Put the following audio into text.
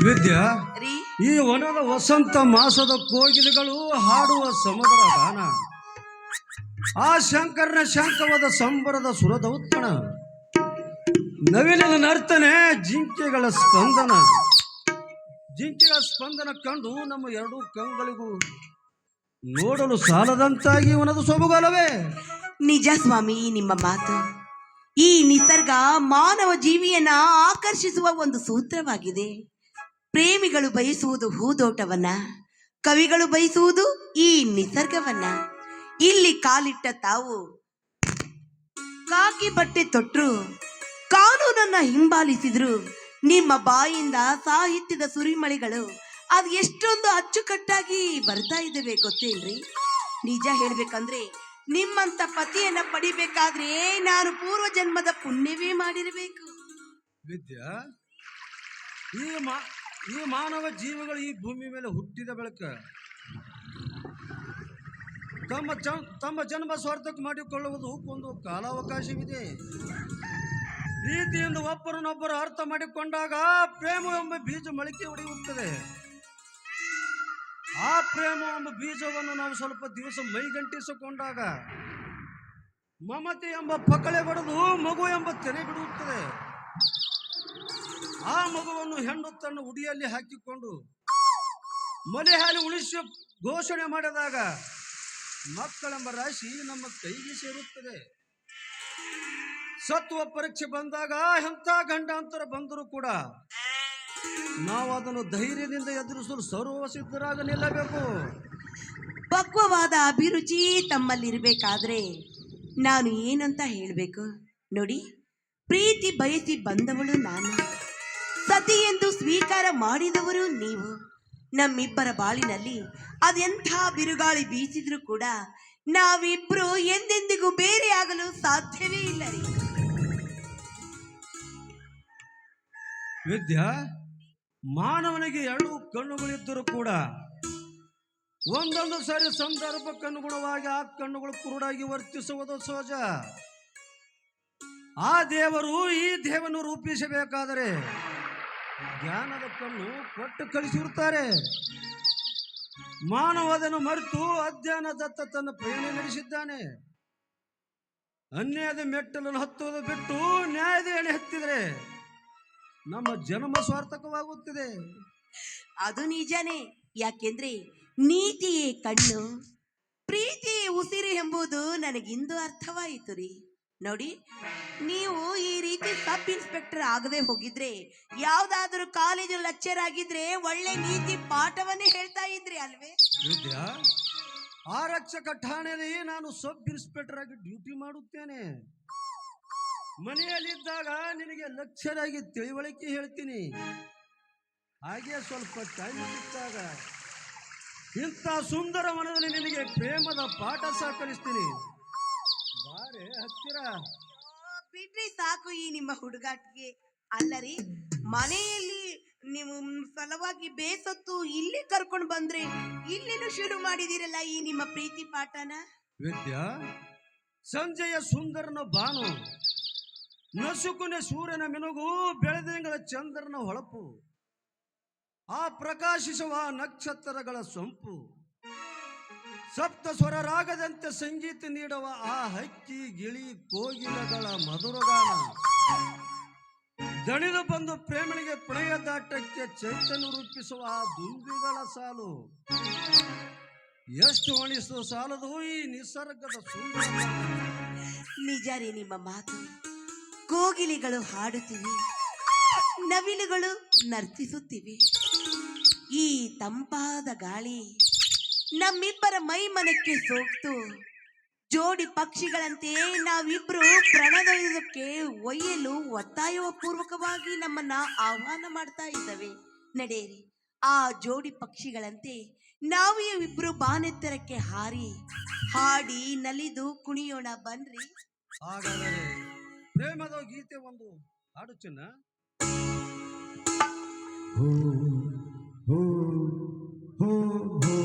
ವಿದ್ಯಾ, ರೀ ಈ ವನದ ವಸಂತ ಮಾಸದ ಕೋಗಿಲೆಗಳು ಹಾಡುವ ಸಮುದ್ರ ಗಾನ, ಆ ಶಂಕರನ ಶಂಕವಾದ ಸಂಬರದ ಸುರದ ಉತ್ತಣ, ನವಿಲಿನ ನರ್ತನೆ, ಜಿಂಕೆಗಳ ಸ್ಪಂದನ ಕಂಡು ನಮ್ಮ ಎರಡೂ ಕಂಗಳಿಗೂ ನೋಡಲು ಸಾಲದಂತಾಗಿ ವನದ ಸೊಬಗಲ್ಲವೇ? ನಿಜ ಸ್ವಾಮಿ, ನಿಮ್ಮ ಮಾತು. ಈ ನಿಸರ್ಗ ಮಾನವ ಜೀವಿಯನ್ನ ಆಕರ್ಷಿಸುವ ಒಂದು ಸೂತ್ರವಾಗಿದೆ. ಪ್ರೇಮಿಗಳು ಬಯಸುವುದು ಹೂದೋಟವನ್ನ, ಕವಿಗಳು ಬಯಸುವುದು ಈ ನಿಸರ್ಗವನ್ನ. ಇಲ್ಲಿ ಕಾಲಿಟ್ಟ ತಾವು ಕಾಕಿ ಬಟ್ಟೆ ತೊಟ್ರು, ಕಾನೂನನ್ನ ಹಿಂಬಾಲಿಸಿದ್ರು, ನಿಮ್ಮ ಬಾಯಿಂದ ಸಾಹಿತ್ಯದ ಸುರಿಮಳೆಗಳು ಅದು ಎಷ್ಟೊಂದು ಅಚ್ಚುಕಟ್ಟಾಗಿ ಬರ್ತಾ ಇದ್ದೇವೆ ಗೊತ್ತೇನ್ರಿ? ನಿಜ ಹೇಳ್ಬೇಕಂದ್ರೆ ನಿಮ್ಮಂತ ಪತಿಯನ್ನ ಪಡಿಬೇಕಾದ್ರೆ ನಾನು ಪೂರ್ವ ಜನ್ಮದ ಪುಣ್ಯವೇ ಮಾಡಿರಬೇಕು. ವಿದ್ಯಾ, ಈ ಮಾನವ ಜೀವಿಗಳು ಈ ಭೂಮಿ ಮೇಲೆ ಹುಟ್ಟಿದ ಬಳಿಕ ತಮ್ಮ ಜನ್ಮ ಸ್ವಾರ್ಥಕ್ಕೆ ಮಾಡಿಕೊಳ್ಳುವುದು ಒಂದು ಕಾಲಾವಕಾಶವಿದೆ. ಪ್ರೀತಿಯಿಂದ ಒಬ್ಬರನ್ನೊಬ್ಬರು ಅರ್ಥ ಮಾಡಿಕೊಂಡಾಗ ಪ್ರೇಮ ಎಂಬ ಬೀಜ ಮೊಳಕೆ ಹೊಡೆಯುತ್ತದೆ. ಆ ಪ್ರೇಮ ಎಂಬ ಬೀಜವನ್ನು ನಾವು ಸ್ವಲ್ಪ ದಿವಸ ಮೈಗಂಟಿಸಿಕೊಂಡಾಗ ಮಮತೆ ಎಂಬ ಪಕಳೆ ಬಡಿದು ಮಗು ಎಂಬ ತೆನೆ ಬಿಡುತ್ತದೆ. ಆ ಮಗುವನ್ನು ಹೆಣ್ಣು ತನ್ನ ಉಡಿಯಲ್ಲಿ ಹಾಕಿಕೊಂಡು ಮಲೆ ಹಾಲಿ ಉಳಿಸಿ ಘೋಷಣೆ ಮಾಡಿದಾಗ ಮಕ್ಕಳೆಂಬ ರಾಶಿ ನಮ್ಮ ಕೈಗೆ ಸೇರುತ್ತದೆ. ಸತ್ವ ಪರೀಕ್ಷೆ ಬಂದಾಗ ಎಂಥ ಗಂಡಾಂತರ ಬಂದರೂ ಕೂಡ ನಾವು ಅದನ್ನು ಧೈರ್ಯದಿಂದ ಎದುರಿಸಲು ಸರ್ವ ಸಿದ್ಧರಾಗ ನಿಲ್ಲಬೇಕು. ಪಕ್ವವಾದ ಅಭಿರುಚಿ ತಮ್ಮಲ್ಲಿರಬೇಕಾದ್ರೆ ನಾನು ಏನಂತ ಹೇಳಬೇಕು ನೋಡಿ. ಪ್ರೀತಿ ಬಯಸಿ ಬಂದವಳು ನಾನು, ಸತಿ ಎಂದು ಸ್ವೀಕಾರ ಮಾಡಿದವರು ನೀವು. ನಮ್ಮಿಬ್ಬರ ಬಾಳಿನಲ್ಲಿ ಅದೆಂಥ ಬಿರುಗಾಳಿ ಬೀಸಿದ್ರು ಕೂಡ ನಾವಿಬ್ರು ಎಂದೆಂದಿಗೂ ಬೇರೆ ಆಗಲು ಸಾಧ್ಯವೇ ಇಲ್ಲ ರೀ. ವಿದ್ಯಾ, ಮಾನವನಿಗೆ ಎರಡು ಕಣ್ಣುಗಳಿದ್ದರೂ ಕೂಡ ಒಂದೊಂದು ಸಾರಿ ಸಂದರ್ಭಕ್ಕನುಗುಣವಾಗಿ ಆ ಕಣ್ಣುಗಳು ಕುರುಡಾಗಿ ವರ್ತಿಸುವುದು ಸಹಜ. ಆ ದೇವರು ಈ ದೇವನು ರೂಪಿಸಬೇಕಾದರೆ ಜ್ಞಾನದ ಕಣ್ಣು ಕೊಟ್ಟು ಕಳಿಸಿರುತ್ತಾರೆ. ಮಾನವ ಅದನ್ನು ಮರೆತು ಅಜ್ಞಾನದತ್ತ ತನ್ನ ಪ್ರಯಾಣ ನಡೆಸಿದ್ದಾನೆ. ಅನ್ಯಾಯದ ಮೆಟ್ಟಲನ್ನು ಹತ್ತುವುದು ಬಿಟ್ಟು ನ್ಯಾಯದ ಎಣೆ ಹತ್ತಿದರೆ ನಮ್ಮ ಜನ್ಮ ಸ್ವಾರ್ಥಕವಾಗುತ್ತದೆ. ಅದು ನಿಜನೇ. ಯಾಕೆಂದ್ರೆ ನೀತಿಯೇ ಕಣ್ಣು, ಪ್ರೀತಿಯೇ ಉಸಿರು ಎಂಬುದು ನನಗಿಂದು ಅರ್ಥವಾಯಿತು ರೀ. ನೋಡಿ, ನೀವು ಈ ರೀತಿ ಸಬ್ ಇನ್ಸ್ಪೆಕ್ಟರ್ ಆಗದೆ ಹೋಗಿದ್ರೆ, ಯಾವ್ದಾದ್ರು ಕಾಲೇಜು ಲೆಕ್ಚರ್ ಆಗಿದ್ರೆ ಒಳ್ಳೆ ನೀತಿ ಪಾಠವನ್ನೇ ಹೇಳ್ತಾ ಇದ್ರಿ ಅಲ್ವೇ? ವಿದ್ಯಾ, ಆರಕ್ಷಕ ಠಾಣೆಯಲ್ಲಿ ನಾನು ಸಬ್ ಇನ್ಸ್ಪೆಕ್ಟರ್ ಆಗಿ ಡ್ಯೂಟಿ ಮಾಡುತ್ತೇನೆ. ಮನೆಯಲ್ಲಿದ್ದಾಗ ನಿನಗೆ ಲೆಕ್ಚರ್ ಆಗಿ ತಿಳಿವಳಿಕೆ ಹೇಳ್ತೀನಿ. ಹಾಗೆ ಸ್ವಲ್ಪ ಟೈಮ್ ಸಿಕ್ಕಾಗ ಇಂಥ ಸುಂದರ ಮನದಲ್ಲಿ ನಿನಗೆ ಪ್ರೇಮದ ಪಾಠ ಸಹ ಕಲಿಸ್ತೀನಿ. ಬಾರೆ ಹತ್ತಿರ. ಬಿಡ್ರಿ ಸಾಕು ಈ ನಿಮ್ಮ ಹುಡುಗಾಟಿಗೆ. ಅಲ್ಲರಿ, ಮನೆಯಲ್ಲಿ ನೀವು ಸಲುವಾಗಿ ಬೇಸತ್ತು ಇಲ್ಲಿ ಕರ್ಕೊಂಡು ಬಂದ್ರೆ ಇಲ್ಲಿನೂ ಶುರು ಮಾಡಿದಿರಲ್ಲ ಈ ನಿಮ್ಮ ಪ್ರೀತಿ ಪಾಠನ. ವಿದ್ಯಾ, ಸಂಜೆಯ ಸುಂದರನ ಬಾನು, ನಸುಕುನೆ ಸೂರ್ಯನ ಮಿನುಗು, ಬೆಳೆದಂಗಳ ಚಂದ್ರನ ಹೊಳಪು, ಆ ಪ್ರಕಾಶಿಸುವ ನಕ್ಷತ್ರಗಳ ಸೊಂಪು, ಸಪ್ತ ಸ್ವರ ರಾಗದಂತೆ ಸಂಗೀತ ನೀಡುವ ಆ ಹಕ್ಕಿ ಗಿಳಿ ಕೋಗಿಲಗಳ ಮಧುರಗಾನ, ದಣಿದು ಬಂದು ಪ್ರೇಮನಿಗೆ ಪ್ರಣಯದಾಟಕ್ಕೆ ಚೈತನ್ಯ ರೂಪಿಸುವ ಆ ದುಂಬಿಗಳ ಸಾಲು, ಎಷ್ಟು ಅಣಿಸುವ ಸಾಲದು ಈ ನಿಸರ್ಗದ ಸುಂದರ. ನಿಜ ರೀ ನಿಮ್ಮ ಮಾತು. ಕೋಗಿಲೆಗಳು ಹಾಡುತ್ತಿವೆ, ನವಿಲುಗಳು ನರ್ತಿಸುತ್ತಿವೆ. ಈ ತಂಪಾದ ಗಾಳಿ ನಮ್ಮಿಬ್ಬರ ಮೈ ಮನಕ್ಕೆ ಸೋಕ್ತು. ಜೋಡಿ ಪಕ್ಷಿಗಳಂತೆ ನಾವಿಬ್ರು ಪ್ರಣಯಕ್ಕೆ ಒಯ್ಯಲು ಒತ್ತಾಯ ಪೂರ್ವಕವಾಗಿ ನಮ್ಮನ್ನ ಆಹ್ವಾನ ಮಾಡ್ತಾ ಇದ್ದಾವೆ. ನಡೆಯಿರಿ, ಆ ಜೋಡಿ ಪಕ್ಷಿಗಳಂತೆ ನಾವು ಇಬ್ರು ಬಾನೆತ್ತರಕ್ಕೆ ಹಾರಿ ಹಾಡಿ ನಲಿದು ಕುಣಿಯೋಣ ಬನ್ರಿ. ಹಾಗಾದರೆ ಪ್ರೇಮದ ಗೀತೆ ಒಂದು ಹಾಡು ಚಿನ್ನ. ಹೋ ಹೋ ಹೋ ಹೋ